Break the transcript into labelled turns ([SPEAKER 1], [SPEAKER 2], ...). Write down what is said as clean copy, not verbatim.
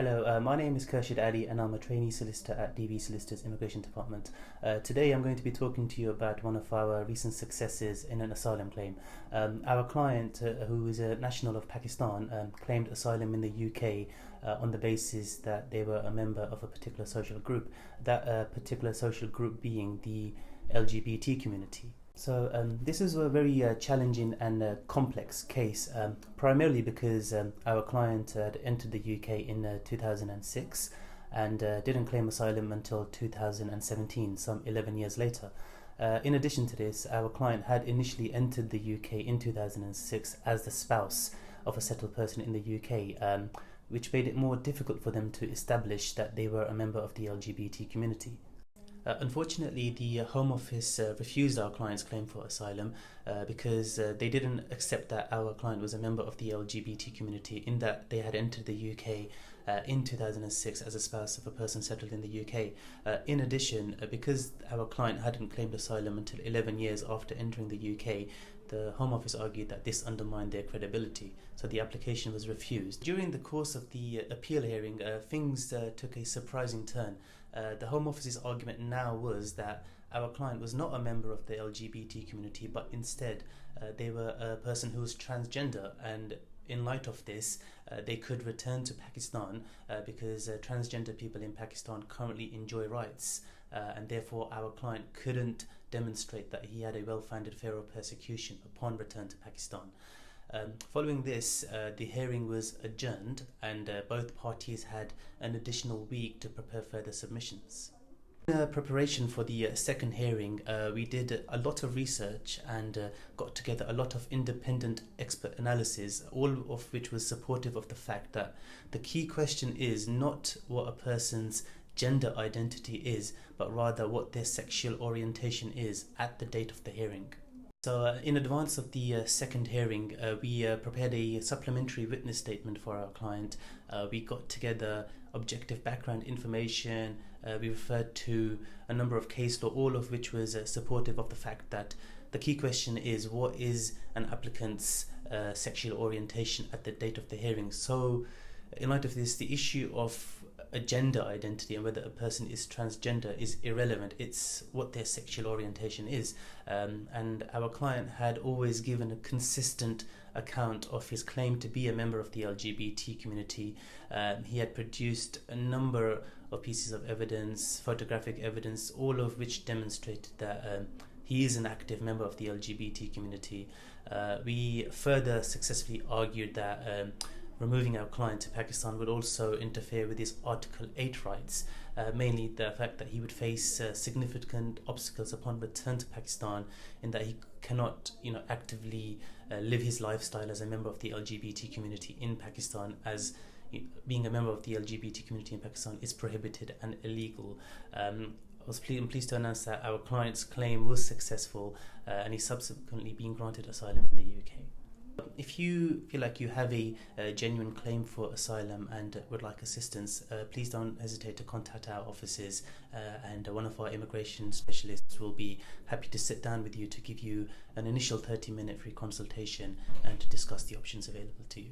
[SPEAKER 1] Hello, my name is Khurshid Ali and I'm a Trainee Solicitor at DV Solicitors Immigration Department. Today I'm going to be talking to you about one of our recent successes in an asylum claim. Our client, who is a national of Pakistan, claimed asylum in the UK on the basis that they were a member of a particular social group, that particular social group being the LGBT community. So this is a very challenging and complex case, primarily because our client had entered the UK in 2006 and didn't claim asylum until 2017, some 11 years later. In addition to this, our client had initially entered the UK in 2006 as the spouse of a settled person in the UK, which made it more difficult for them to establish that they were a member of the LGBT community. Unfortunately, the Home Office refused our client's claim for asylum because they didn't accept that our client was a member of the LGBT community, in that they had entered the UK in 2006 as a spouse of a person settled in the UK. In addition, because our client hadn't claimed asylum until 11 years after entering the UK, the Home Office argued that this undermined their credibility, so the application was refused. During the course of the appeal hearing, things took a surprising turn. The Home Office's argument now was that our client was not a member of the LGBT community, but instead they were a person who was transgender, and in light of this, they could return to Pakistan because transgender people in Pakistan currently enjoy rights, and therefore our client couldn't demonstrate that he had a well-founded fear of persecution upon return to Pakistan. Following this, the hearing was adjourned and both parties had an additional week to prepare further submissions. In preparation for the second hearing, we did a lot of research and got together a lot of independent expert analysis, all of which was supportive of the fact that the key question is not what a person's gender identity is, but rather what their sexual orientation is at the date of the hearing. So in advance of the second hearing, we prepared a supplementary witness statement for our client. We got together objective background information. We referred to a number of case law, all of which was supportive of the fact that the key question is what is an applicant's sexual orientation at the date of the hearing. So in light of this, the issue of a gender identity and whether a person is transgender is irrelevant. It's what their sexual orientation is, and our client had always given a consistent account of his claim to be a member of the LGBT community. He had produced a number of pieces of evidence, photographic evidence, all of which demonstrated that he is an active member of the LGBT community. We further successfully argued that removing our client to Pakistan would also interfere with his Article 8 rights, mainly the fact that he would face significant obstacles upon return to Pakistan, in that he cannot actively live his lifestyle as a member of the LGBT community in Pakistan, as being a member of the LGBT community in Pakistan is prohibited and illegal. I'm pleased to announce that our client's claim was successful and he's subsequently been granted asylum in the UK. If you feel like you have a genuine claim for asylum and would like assistance, please don't hesitate to contact our offices, and one of our immigration specialists will be happy to sit down with you to give you an initial 30-minute free consultation and to discuss the options available to you.